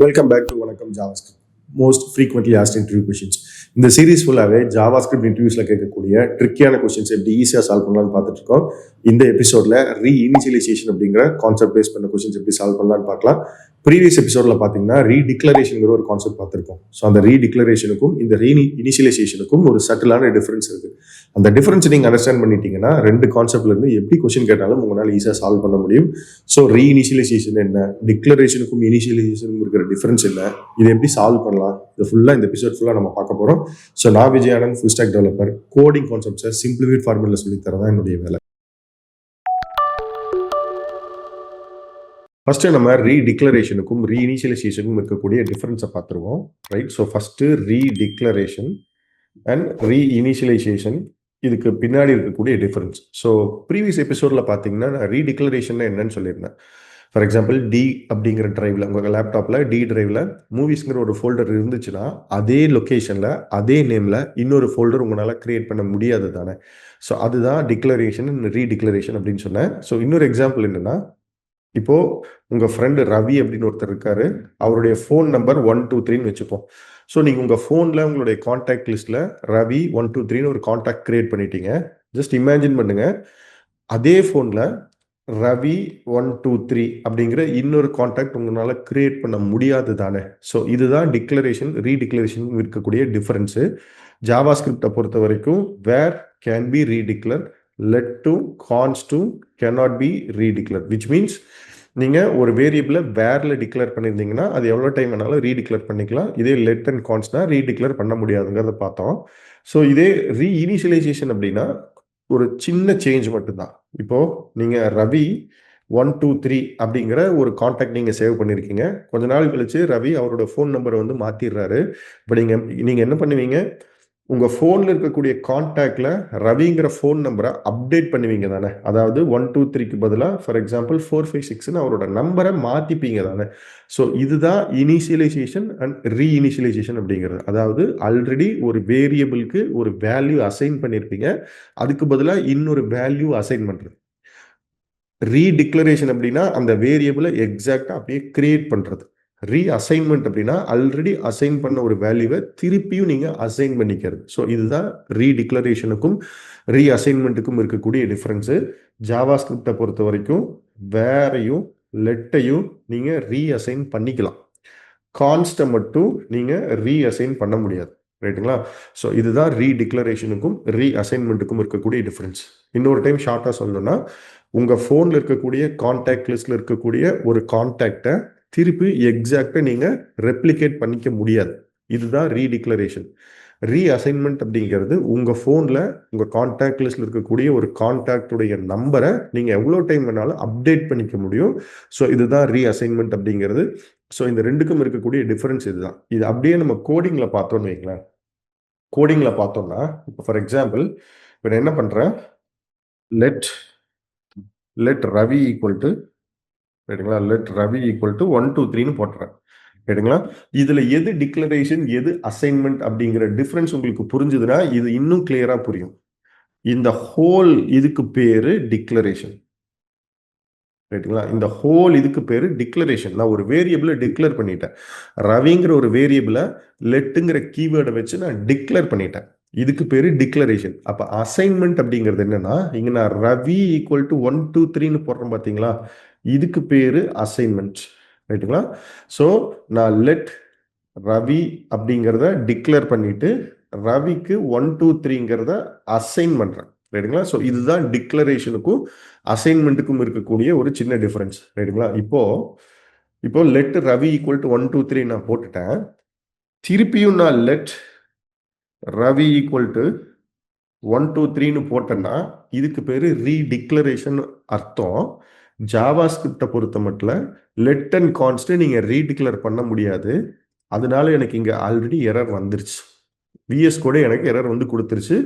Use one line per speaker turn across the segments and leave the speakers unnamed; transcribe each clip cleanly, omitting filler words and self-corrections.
Welcome back to வணக்கம் JavaScript most frequently asked interview questions. இந்த series ஃபுல்லாகவே JavaScript இன்டர்வியூஸில் கேட்கக்கூடிய ட்ரிக்கியான கொஷின்ஸ் எப்படி ஈஸியாக சால்வ் பண்ணலாம்னு பார்த்துட்டு இருக்கோம். இந்த எபிசோடில் ரீஇனிஷியலைசேஷன் அப்படிங்கிற கான்செப்ட் பேஸ் பண்ண கொஷின்ஸ் எப்படி சால்வ் பண்ணலாம்னு பார்க்கலாம். ப்ரீவியஸ் எபிசோடில் பார்த்தீங்கன்னா ரீடிக்ளரேஷனுங்கிற ஒரு கான்செப்ட் பார்த்துருக்கோம். ஸோ அந்த ரீடிக்ளரேஷனுக்கும் இந்த ரீஇனிஷியலைசேஷனுக்கும் ஒரு சட்டிலான டிஃபரன்ஸ் இருக்குது. அந்த டிஃபரன்ஸ் நீங்கள் அண்டர்ஸ்டாண்ட் பண்ணிட்டீங்கன்னா ரெண்டு கான்செப்ட்லேருந்து எப்படி கொஷின் கேட்டாலும் உங்களால் ஈஸியாக சால்வ் பண்ண முடியும். ஸோ ரீஇனிஷியலைசேஷன் என்ன, டிக்ளரேஷனுக்கும் இனிஷியலைசேஷனுக்கும் இருக்கிற டிஃபரன்ஸ் என்ன, இதை எப்படி சால்வ் பண்ணலாம், இது ஃபுல்லாக இந்த எபிசோட் ஃபுல்லாக நம்ம பார்க்க போகிறோம். ஸோ நான் Vijayanand, full stack developer. Coding கான்செப்ட்ஸை சிம்பிளிஃபைட் ஃபார்முலா சொல்லித்தரதான் என்னுடைய வேலை. ஃபர்ஸ்ட் நம்ம ரீடிக்ளரேஷனுக்கும் ரீஇனிஷியலைசேஷனுக்கும் இருக்கக்கூடிய டிஃபரன்ஸை பார்த்துருவோம். Right. So first redeclaration and reinitialization, இதுக்கு பின்னாடி இருக்கக்கூடிய டிஃபரன்ஸ். ஸோ ப்ரீவியஸ் எபிசோடில் பார்த்தீங்கன்னா நான் ரீடிக்ளரேஷன் என்னன்னு சொல்லியிருந்தேன். ஃபார் எக்ஸாம்பிள் டி அப்படிங்கிற டிரைவில், உங்கள் லேப்டாப்பில் டி டிரைவில் மூவிஸ்ங்கிற ஒரு ஃபோல்டர் இருந்துச்சுன்னா அதே லொக்கேஷனில் அதே நேமில் இன்னொரு ஃபோல்டர் உங்களால் கிரியேட் பண்ண முடியாது தானே. ஸோ அதுதான் டிக்ளரேஷன் அண்ட் ரீடிக்ளரேஷன் அப்படின்னு சொன்னேன். ஸோ இன்னொரு எக்ஸாம்பிள் என்னென்னா, இப்போது உங்கள் ஃப்ரெண்டு ரவி அப்படின்னு ஒருத்தர் இருக்காரு, அவருடைய ஃபோன் நம்பர் 123ன்னு வச்சுப்போம். ஸோ நீங்கள் உங்கள் ஃபோனில் உங்களுடைய காண்டாக்ட் லிஸ்ட்டில் ரவி 123ன்னு ஒரு காண்டாக்ட் கிரியேட் பண்ணிட்டீங்க. ஜஸ்ட் இமேஜின் பண்ணுங்கள், அதே ஃபோனில் ரவி 123 அப்படிங்கிற இன்னொரு காண்டாக்ட் உங்களால் கிரியேட் பண்ண முடியாது தானே. ஸோ இதுதான் டிக்ளரேஷன் ரீடிக்ளரேஷன் இருக்கக்கூடிய டிஃபரன்ஸு. ஜாவாஸ்கிரிப்டை பொறுத்த வரைக்கும் where can be redeclare, let to cons to cannot be redeclared, which means நீங்கள் ஒரு வேரியபிளை வேரில் டிக்ளேர் பண்ணியிருந்தீங்கன்னா அது எவ்வளோ டைம் வேணாலும் ரீடிக்ளேர் பண்ணிக்கலாம். இதே லெட் அண்ட் கான்ஸ்னா ரீடிக்ளேர் பண்ண முடியாதுங்கிறத பார்த்தோம். ஸோ இதே ரீஇனிஷியலைசேஷன் அப்படின்னா ஒரு சின்ன சேஞ்ச் மட்டும்தான். இப்போது நீங்கள் ரவி 123 அப்படிங்கிற ஒரு காண்டாக்ட் நீங்கள் சேவ் பண்ணியிருக்கீங்க. கொஞ்ச நாள் கழிச்சு ரவி அவரோட ஃபோன் நம்பரை வந்து மாற்றிடுறாரு. இப்போ நீங்கள் என்ன பண்ணுவீங்க, உங்கள் ஃபோனில் இருக்கக்கூடிய காண்டாக்டில் ரவிங்கிற ஃபோன் நம்பரை அப்டேட் பண்ணுவீங்க தானே. அதாவது 123க்கு பதிலாக ஃபார் எக்ஸாம்பிள் 456ன்னு அவரோட நம்பரை மாற்றிப்பீங்க தானே. ஸோ இதுதான் இனிஷியலைசேஷன் அண்ட் ரீஇனிஷியலைசேஷன் அப்படிங்கிறது. அதாவது ஆல்ரெடி ஒரு வேரியபிளுக்கு ஒரு வேல்யூ அசைன் பண்ணியிருப்பீங்க, அதுக்கு பதிலாக இன்னொரு வேல்யூ அசைன் பண்ணுறது. ரீடிக்ளரேஷன் அப்படின்னா அந்த வேரியபிளை எக்ஸாக்டாக அப்படியே கிரியேட் பண்ணுறது. ரீஅசைன்மெண்ட் அப்படின்னா ஆல்ரெடி அசைன் பண்ண ஒரு வேல்யூவை திருப்பியும் நீங்கள் அசைன் பண்ணிக்கிறது. ஸோ இதுதான் ரீடிக்ளரேஷனுக்கும் ரீஅசைன்மெண்ட்டுக்கும் இருக்கக்கூடிய டிஃப்ரென்ஸு. ஜாவாஸ்கிரிப்டை பொறுத்த வரைக்கும் வேரையும் லெட்டையும் நீங்கள் ரீஅசைன் பண்ணிக்கலாம், கான்ஸ்ட்டை மட்டும் நீங்கள் ரீஅசைன் பண்ண முடியாது. ரைட்டுங்களா. ஸோ இதுதான் ரீடிக்ளரேஷனுக்கும் ரீஅசைன்மெண்ட்டுக்கும் இருக்கக்கூடிய டிஃப்ரென்ஸ். இன்னொரு டைம் ஷார்ட்டாக சொல்லணும்னா, உங்கள் ஃபோனில் இருக்கக்கூடிய கான்டாக்ட் லிஸ்ட்டில் இருக்கக்கூடிய ஒரு கான்டாக்டை திருப்பி எக்ஸாக்டாக நீங்கள் ரெப்ளிகேட் பண்ணிக்க முடியாது. இதுதான் ரீடிக்ளரேஷன். ரீஅசைன்மெண்ட் அப்படிங்கிறது உங்கள் ஃபோனில் உங்கள் கான்டாக்ட் லிஸ்ட்டில் இருக்கக்கூடிய ஒரு கான்டாக்டுடைய நம்பரை நீங்கள் எவ்வளோ டைம் வேணாலும் அப்டேட் பண்ணிக்க முடியும். ஸோ இதுதான் ரீஅசைன்மெண்ட் அப்படிங்கிறது. ஸோ இந்த ரெண்டுக்கும் இருக்கக்கூடிய டிஃபரன்ஸ் இதுதான். இது அப்படியே நம்ம கோடிங்கில் பார்த்தோன்னு வைங்களேன். கோடிங்கில் பார்த்தோம்னா இப்போ ஃபார் எக்ஸாம்பிள் இப்போ நான் என்ன பண்ணுறேன், லெட் ரவி ஈக்குவல் டு, ரைட்டுங்களா, லெட் ரவி ஈக்குவல் டு 123ன்னு போட்டுறேன். ரைட்டுங்களா. இதில் எது டிக்ளரேஷன் எது அசைன்மெண்ட் அப்படிங்கிற டிஃப்ரென்ஸ் உங்களுக்கு புரிஞ்சுதுன்னா இது இன்னும் கிளியராக புரியும். இந்த ஹோல் இதுக்கு பேரு டிக்ளரேஷன். ரைட்டுங்களா. இந்த ஹோல் இதுக்கு பேரு டிக்ளரேஷன். நான் ஒரு வேரியபிளை டிக்ளேர் பண்ணிட்டேன். ரவிங்கிற ஒரு வேரியபிளை லெட்டுங்கிற கீவேர்டை வச்சு நான் டிக்ளேர் பண்ணிட்டேன். இதுக்கு பேரு டிக்ளரேஷன். அப்போ அசைன்மெண்ட் அப்படிங்கிறது என்னன்னா, இங்க நான் ரவி ஈக்குவல் டு 123ன்னு போடுறேன் பார்த்தீங்களா, இதுக்கு பேரு அசைன்மெண்ட். ரைட்டுங்களா. ஸோ நான் லெட் ரவி அப்படிங்கிறத டிக்ளேர் பண்ணிட்டு ரவிக்கு 123ங்கிறத அசைன் பண்றேன். ரைட்டுங்களா. ஸோ இதுதான் டிக்ளரேஷனுக்கும் அசைன்மெண்ட்டுக்கும் இருக்கக்கூடிய ஒரு சின்ன டிஃபரன்ஸ். ரைட்டுங்களா. இப்போ லெட் ரவி ஈக்குவல் டு 123 நான் போட்டுட்டேன். திருப்பியும் நான் லெட் ரவி ஈக்குவல் டு 123ன்னு போட்டேன்னா இதுக்கு பேரு ரீடிக்ளரேஷன் அர்த்தம். ஜாவாஸ்கிரிப்டை பொறுத்த மட்டும் லெட் அண்ட் கான்ஸ்ட் நீங்க ரீடிக்ளேர் பண்ண முடியாது. அதனால எனக்கு இங்க ஆல்ரெடி எரர் வந்துருச்சு. விஎஸ் கூட எனக்கு எரர் வந்து கொடுத்துருச்சு,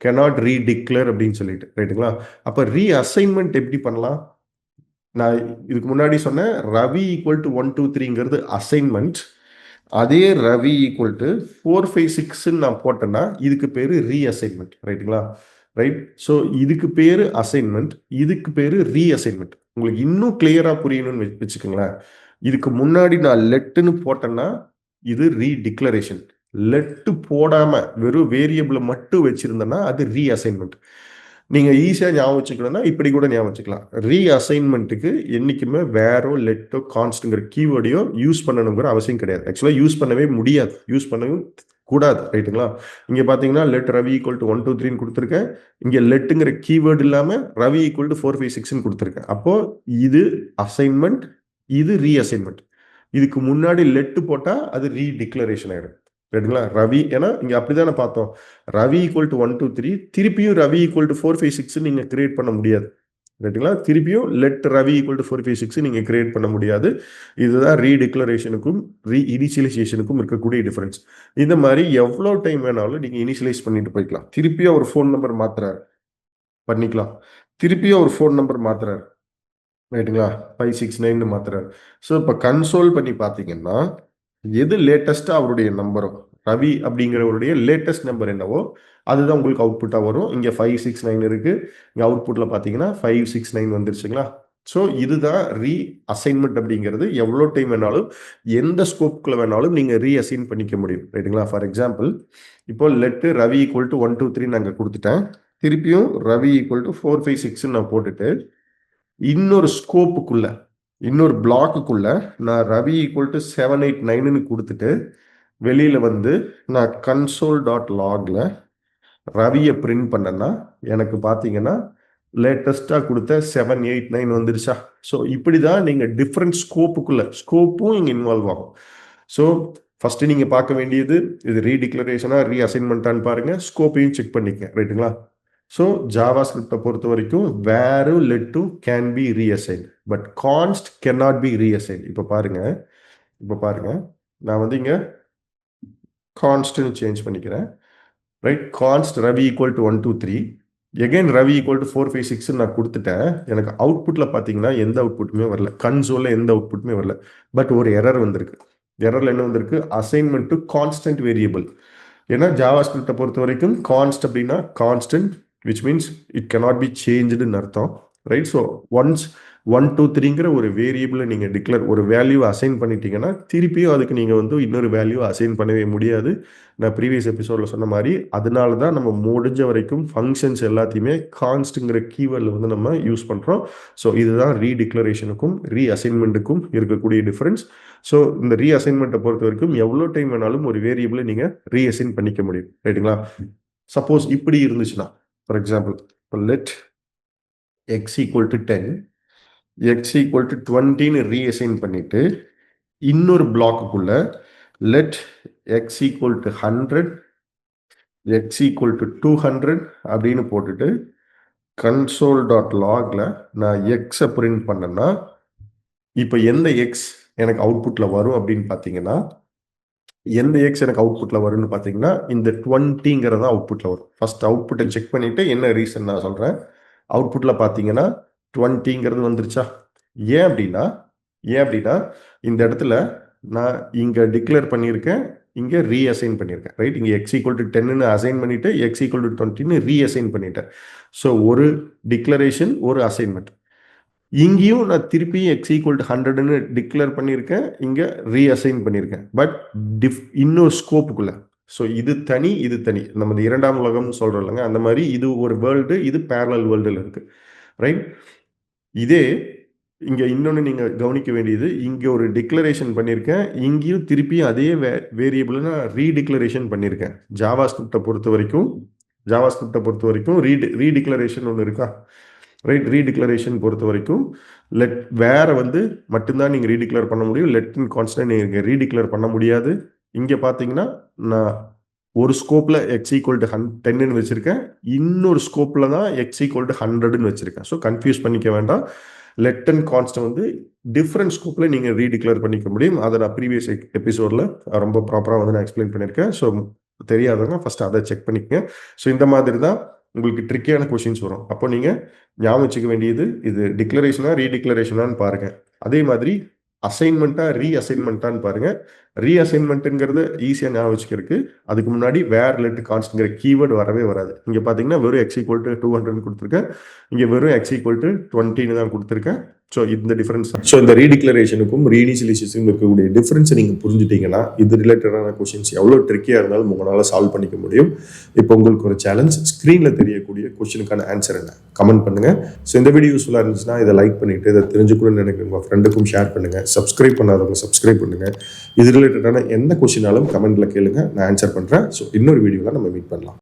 cannot ரீடிக்ளேர் அப்படின்னு சொல்லிட்டு. ரைட்டுங்களா. அப்ப ரீஅசைன்மெண்ட் எப்படி பண்ணலாம்? நான் இதுக்கு முன்னாடி சொன்னேன் ரவி ஈக்குவல் டு 123ங்கிறது அசைன்மெண்ட். அதே ரவி ஈக்குவல் டு 456ன்னு நான் போட்டேன்னா இதுக்கு பேரு ரீஅசைன்மெண்ட். ரைட்டுங்களா. ரைட். ஸோ இதுக்கு பேரு அசைன்மெண்ட், இதுக்கு பேரு ரீஅசைன்மெண்ட். உங்களுக்கு இன்னும் கிளியரா புரியணும்னு வச்சுக்கோங்களேன். இதுக்கு முன்னாடி நான் லெட்டுன்னு போட்டேன்னா இது ரீடிக்ளரேஷன். லெட்டு போடாம வெறும் வேரியபிளை மட்டும் வச்சிருந்தேன்னா அது ரீஅசைன்மெண்ட். நீங்க ஈஸியா ஞாபகம் வச்சுக்கணும்னா இப்படி கூட ஞாபகம் வச்சுக்கலாம். ரீஅசைன்மெண்ட்டுக்கு என்னைக்குமே வேறோ லெட்டோ கான்ஸ்ட்ங்கிற கீவேர்டையோ யூஸ் பண்ணணுங்கிற அவசியம் கிடையாது. ஆக்சுவலா யூஸ் பண்ணவே முடியாது, யூஸ் பண்ணவும் கூடாது. ரைட்டுங்களா? இங்க பாத்தீங்கன்னா லெட் ரவி ஈக்குவல் டு 1 2 3 கொடுத்துருக்கேன். இங்க லெட்டுங்கிற கீவேர்டு இல்லாம ரவி ஈக்குவல் டு 4 5 6 கொடுத்துருக்கேன். அப்போ இது அசைன்மெண்ட், இது ரீஅசைன்மெண்ட். இதுக்கு முன்னாடி லெட்டு போட்டா அது ரீடிக்ளரேஷன் ஆயிடும். ரைட்டுங்களா? ரவி, ஏன்னா இங்க அப்படிதானே பார்த்தோம். ரவி ஈக்குவல் டு 1 2 3 திருப்பியும் ரவி ஈக்குவல் டு 4 5 6 நீங்க கிரியேட் பண்ண முடியாது. ரைட்டுங்களா? திருப்பியும் லெட் ரவி ஈக்குவல் டு 4 5 6 நீங்க கிரியேட் பண்ண முடியாது. இதுதான் ரீடிக்ளரேஷனுக்கும் ரீ இனிஷியலைசேஷனுக்கும் இருக்கக்கூடிய டிஃபரன்ஸ். இந்த மாதிரி எவ்வளோ டைம் வேணாலும் நீங்க இனிஷியலைஸ் பண்ணிட்டு போய்க்கலாம். திருப்பியும் ஒரு ஃபோன் நம்பர் மாத்துறாரு, பண்ணிக்கலாம். திருப்பியும் ஒரு ஃபோன் நம்பர் மாத்துறாரு, ரைட்டுங்களா? 569 மாத்துறாரு. ஸோ இப்போ கன்சோல் பண்ணி பார்த்தீங்கன்னா எது லேட்டஸ்டா அவருடைய நம்பரோ, ரவி அப்படிங்கிறவருடைய லேட்டஸ்ட் நம்பர் என்னவோ அதுதான் உங்களுக்கு அவுட்புட்டா வரும். இங்க 569 இருக்கு, இங்க அவுட்புட்ல பாத்தீங்கன்னா 569 வந்துருச்சுங்களா? ஸோ இதுதான் ரீ அசைன்மெண்ட் அப்படிங்கிறது. எவ்வளோ டைம் வேணாலும் எந்த ஸ்கோப்புக்குள்ள வேணாலும் நீங்க ரீ அசைன் பண்ணிக்க முடியும். ரைட்டுங்களா? ஃபார் எக்ஸாம்பிள் இப்போ லெட் ரவி ஈக்குவல் டு 1 2 3 நாங்க கொடுத்துட்டேன். திருப்பியும் ரவி ஈக்குவல் டு 4 5 6 நான் போட்டுட்டு இன்னொரு ஸ்கோப்புக்குள்ள இன்னொரு பிளாக்குக்குள்ள நான் ரவி ஈக்குவல் டு 7 8 9ன்னு கொடுத்துட்டு வெளியில வந்து நான் கன்சோல் டாட் லாக்ல ரவியை பிரிண்ட் பண்ணேன்னா எனக்கு பார்த்தீங்கன்னா லேட்டஸ்டாக கொடுத்த 7 8 9 வந்துருச்சா? ஸோ இப்படி தான் நீங்கள் டிஃப்ரெண்ட் ஸ்கோப்பும் இங்கே இன்வால்வ் ஆகும். ஸோ ஃபர்ஸ்ட் நீங்கள் பார்க்க வேண்டியது இது ரீடிக்ளரேஷனாக ரீஅசைன்மெண்ட்டான்னு பாருங்க, ஸ்கோப்பையும் செக் பண்ணிக்க. ரைட்டுங்களா? ஸோ ஜாவா ஸ்கிரிப்டை பொறுத்த வரைக்கும் வேறு laddu can be reassign, but கான்ஸ்ட் can not be reassign. இப்போ பாருங்க நான் வந்து இங்கே கான்ஸ்ட்னு சேஞ்ச் பண்ணிக்கிறேன். Right? கான்ஸ்ட் Ravi equal to 1 2 3 again Ravi equal to 4 5 6 நான் கொடுத்துட்டேன். எனக்கு அவுட்புட்ல பார்த்தீங்கன்னா எந்த அவுட்புட்டுமே வரல, கன்சோல்ல எந்த அவுட்புட்டுமே வரல. பட் ஒரு எரர் வந்திருக்கு. எரர்ல என்ன வந்திருக்கு? Assignment to constant variable. ஏன்னா ஜாவா ஸ்கிரிப்டை பொறுத்த வரைக்கும் கான்ஸ்ட் அப்படின்னா constant, which means it cannot be சேஞ்சுன்னு அர்த்தம். ரைட்? ஸோ ஒன்ஸ் 1 2 3ங்கிற ஒரு வேரியபிளை நீங்கள் டிக்ளேர் ஒரு வேல்யூ அசைன் பண்ணிட்டீங்கன்னா திருப்பியும் அதுக்கு நீங்கள் வந்து இன்னொரு வேல்யூ அசைன் பண்ணவே முடியாது. நான் ப்ரீவியஸ் எபிசோடில் சொன்ன மாதிரி அதனால தான் நம்ம முடிஞ்ச வரைக்கும் ஃபங்க்ஷன்ஸ் எல்லாத்தையுமே கான்ஸ்ட்டுங்கிற கீவேர்டில் வந்து நம்ம யூஸ் பண்ணுறோம். ஸோ இதுதான் ரீடிக்ளரேஷனுக்கும் ரீஅசைன்மெண்ட்டுக்கும் இருக்கக்கூடிய டிஃப்ரென்ஸ். ஸோ இந்த ரீஅசைன்மெண்ட்டை பொறுத்த வரைக்கும் எவ்வளோ டைம் வேணாலும் ஒரு வேரியபிளை நீங்கள் ரீஅசைன் பண்ணிக்க முடியும். ரைட்டுங்களா? சப்போஸ் இப்படி இருந்துச்சுன்னா, ஃபார் எக்ஸாம்பிள் இப்போ let x equal to 10 x equal to 20ன்னு ரீஅசைன் பண்ணிட்டு இன்னொரு பிளாக்குக்குள்ள let x equal to 100 x equal to 200 அப்படின்னு போட்டுட்டு கன்சோல் டாட் லாக்ல நான் எக்ஸை பிரிண்ட் பண்ணேன்னா இப்போ எந்த எக்ஸ் எனக்கு அவுட்புட்ல வரும் அப்படின்னு பார்த்தீங்கன்னா, எந்த எக்ஸ் எனக்கு அவுட்புட்ல வரும்னு பார்த்தீங்கன்னா இந்த 20ங்கிறதா அவுட்புட்ல வரும். ஃபர்ஸ்ட் அவுட்புட்டை செக் பண்ணிட்டு என்ன ரீசன் நான் சொல்றேன். அவுட்புட்ல பார்த்தீங்கன்னா 20ங்கிறது வந்துருச்சா? ஏன் அப்படின்னா இந்த இடத்துல நான் இங்க டிக்ளேர் பண்ணியிருக்கேன், இங்க ரீஅசைன் பண்ணியிருக்கேன். ரைட்? இங்க எக்ஸ் ஈக்குவல் டு 10ன்னு அசைன் பண்ணிட்டு எக்ஸ் ஈக்குவல் டு 20ன்னு ரீஅசைன் பண்ணிட்டேன். ஸோ ஒரு டிக்ளரேஷன், ஒரு அசைன்மெண்ட். இங்கேயும் நான் திருப்பி எக்ஸ் ஈக்குவல் டு 100ன்னு டிக்ளேர் பண்ணியிருக்கேன், இங்க ரீஅசைன் பண்ணியிருக்கேன். பட் இன்னொரு ஸ்கோப்புக்குள்ள. ஸோ இது தனி, இது தனி. நம்ம இந்த இரண்டாம் உலகம் சொல்றோம் இல்லைங்க, அந்த மாதிரி இது ஒரு வேர்ல்டு, இது பேரலல் வேர்ல்டுல இருக்கு. ரைட்? இதே இங்க இன்னொன்னு நீங்க கவனிக்க வேண்டியது, இங்க ஒரு டிக்ளரேஷன் பண்ணியிருக்கேன், இங்கேயும் திருப்பியும் அதே வேரியபிள் நான் ரீடிக்ளரேஷன் பண்ணியிருக்கேன். ஜாவா ஸ்கிரிப்டை பொறுத்த வரைக்கும் ரீடிக்ளரேஷன் ஒன்று இருக்கா? ரைட்? ரீடிக்ளரேஷன் பொறுத்த வரைக்கும் லெட் வேற வந்து மட்டும்தான் நீங்க ரீடிக்ளேர் பண்ண முடியும். லெட் இன் கான்ஸ்டன்ட் நீங்க ரீடிக்ளேர் பண்ண முடியாது. இங்க பாத்தீங்கன்னா நான் ஒரு ஸ்கோப்ல எக்ஸ் ஈக்குவல் டு 10ன்னு வச்சிருக்கேன், இன்னொரு ஸ்கோப்ல தான் எக்ஸ் ஈக்குவல் டு 100ன்னு வச்சிருக்கேன். ஸோ கன்ஃபியூஸ் பண்ணிக்க வேண்டாம். லெட் அண்ட் கான்ஸ்ட் வந்து டிஃப்ரெண்ட் ஸ்கோப்ல நீங்க ரீடிக்ளேர் பண்ணிக்க முடியும். அதை நான் ப்ரீவியஸ் எபிசோட்ல ரொம்ப ப்ராப்பரா வந்து நான் எக்ஸ்பிளைன் பண்ணியிருக்கேன். ஸோ தெரியாதவங்க ஃபர்ஸ்ட் அதை செக் பண்ணிக்கங்க. ஸோ இந்த மாதிரி தான் உங்களுக்கு ட்ரிக்கியான கொஸ்டின்ஸ் வரும். அப்போ நீங்க ஞாபகம் வச்சுக்க வேண்டியது இது டிக்ளரேஷனா ரீடிக்ளரேஷனான்னு பாருங்க. அதே மாதிரி அசைன்மெண்ட்டா ரீஅசைன்மெண்ட்டான்னு பாருங்க. ரீஅசைன்மெண்ட்டுங்கிறது ஈஸியாக ஞாபகம் வச்சுக்கிறதுக்கு அதுக்கு முன்னாடி வேர் லெட் கான்ஸ்ட்ங்கிற கீவேர்டு வரவே வராது. இங்கே பார்த்தீங்கன்னா வெறும் x ஈக்குவல் டு 200 கொடுத்துருக்கேன், இங்கே வெறும் x ஈக்குவல் டு 20 தான் கொடுத்துருக்கேன். ஸோ இந்த டிஃபரன்ஸ். ஸோ இந்த ரீடிக்ளரேஷனுக்கும் ரீஇனிஷியலைசேஷனுக்கும் இருக்கக்கூடிய டிஃபரன்ஸை நீங்கள் புரிஞ்சுட்டீங்கன்னா இது ரிலேட்டடான கொஷின்ஸ் எவ்வளோ ட்ரிக்கியாக இருந்தாலும் உங்களால் சால்வ் பண்ணிக்க முடியும். இப்போ உங்களுக்கு ஒரு சேலஞ்ச், ஸ்க்ரீனில் தெரியக்கூடிய கொஷினுக்கான ஆன்சர் என்ன கமெண்ட் பண்ணுங்கள். ஸோ இந்த வீடியோ யூஸ்ஃபுல்லாக இருந்துச்சுன்னா இதை லைக் பண்ணிவிட்டு இதை தெரிஞ்சுக்கணும்னு நினைக்கிற உங்கள் ஃப்ரெண்டுக்கும் ஷேர் பண்ணுங்கள். சப்ஸ்கிரைப் பண்ணாதவங்க சப்ஸ்கிரைப் பண்ணுங்கள். இது ரிலேட்டடான எந்த கொஷினாலும் கமெண்ட்டில் கேளுங்க, நான் ஆன்சர் பண்ணுறேன். ஸோ இன்னொரு வீடியோவில் நம்ம மீட் பண்ணலாம்.